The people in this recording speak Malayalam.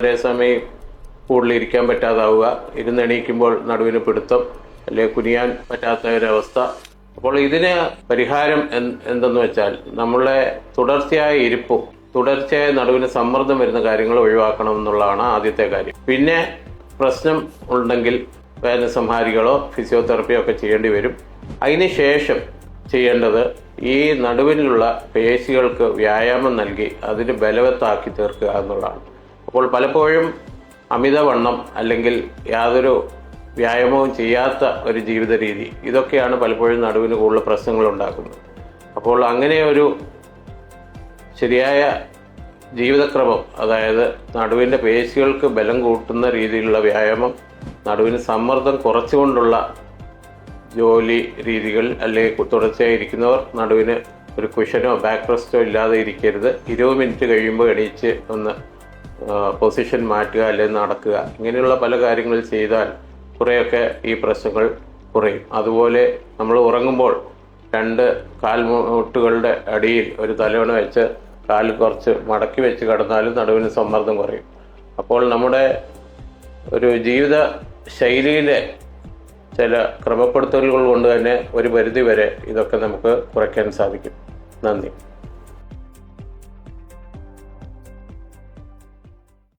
അതേസമയം കൂടുതൽ ഇരിക്കാൻ പറ്റാതാവുക, ഇരുന്നെണീക്കുമ്പോൾ നടുവിന് പിടുത്തം, അല്ലെങ്കിൽ കുനിയാൻ പറ്റാത്ത ഒരവസ്ഥ. അപ്പോൾ ഇതിന് പരിഹാരം എന്തെന്ന് വെച്ചാൽ നമ്മളെ തുടർച്ചയായ ഇരിപ്പും തുടർച്ചയായ നടുവിന് സമ്മർദ്ദം വരുന്ന കാര്യങ്ങൾ ഒഴിവാക്കണം എന്നുള്ളതാണ് ആദ്യത്തെ കാര്യം. പിന്നെ പ്രശ്നം ഉണ്ടെങ്കിൽ വേദനസംഹാരികളോ ഫിസിയോതെറപ്പിയോ ഒക്കെ ചെയ്യേണ്ടി വരും. അതിന് ശേഷം ചെയ്യേണ്ടത് ഈ നടുവിനുള്ള പേശികൾക്ക് വ്യായാമം നൽകി അതിന് ബലവത്താക്കി തീർക്കുക എന്നുള്ളതാണ്. അപ്പോൾ പലപ്പോഴും അമിതവണ്ണം അല്ലെങ്കിൽ യാതൊരു വ്യായാമവും ചെയ്യാത്ത ഒരു ജീവിത രീതി, ഇതൊക്കെയാണ് പലപ്പോഴും നടുവിന് കൂടുതൽ പ്രശ്നങ്ങൾ ഉണ്ടാക്കുന്നത്. അപ്പോൾ അങ്ങനെ ഒരു ശരിയായ ജീവിതക്രമം, അതായത് നടുവിൻ്റെ പേശികൾക്ക് ബലം കൂട്ടുന്ന രീതിയിലുള്ള വ്യായാമം, നടുവിന് സമ്മർദ്ദം കുറച്ചുകൊണ്ടുള്ള ജോലി രീതികൾ, അല്ലെങ്കിൽ തുടർച്ചയായി ഇരിക്കുന്നവർ നടുവിന് ഒരു കുഷനോ ബാക്ക് റെസ്റ്റോ ഇല്ലാതെ ഇരിക്കരുത്. 20 മിനിറ്റ് കഴിയുമ്പോൾ എണീച്ച് ഒന്ന് പൊസിഷൻ മാറ്റുക അല്ലെങ്കിൽ നടക്കുക, ഇങ്ങനെയുള്ള പല കാര്യങ്ങൾ ചെയ്താൽ കുറേയൊക്കെ ഈ പ്രശ്നങ്ങൾ കുറയും. അതുപോലെ നമ്മൾ ഉറങ്ങുമ്പോൾ 2 കാൽമുട്ടുകളുടെ അടിയിൽ ഒരു തലവണ വെച്ച് കാല് കുറച്ച് മടക്കി വെച്ച് കിടന്നാലും നടുവിന് സമ്മർദ്ദം കുറയും. അപ്പോൾ നമ്മുടെ ഒരു ജീവിത ശൈലിയിലെ ചില ക്രമപ്പെടുത്തലുകൾ കൊണ്ട് തന്നെ ഒരു പരിധി വരെ ഇതൊക്കെ നമുക്ക് കുറയ്ക്കാൻ സാധിക്കും. നന്ദി.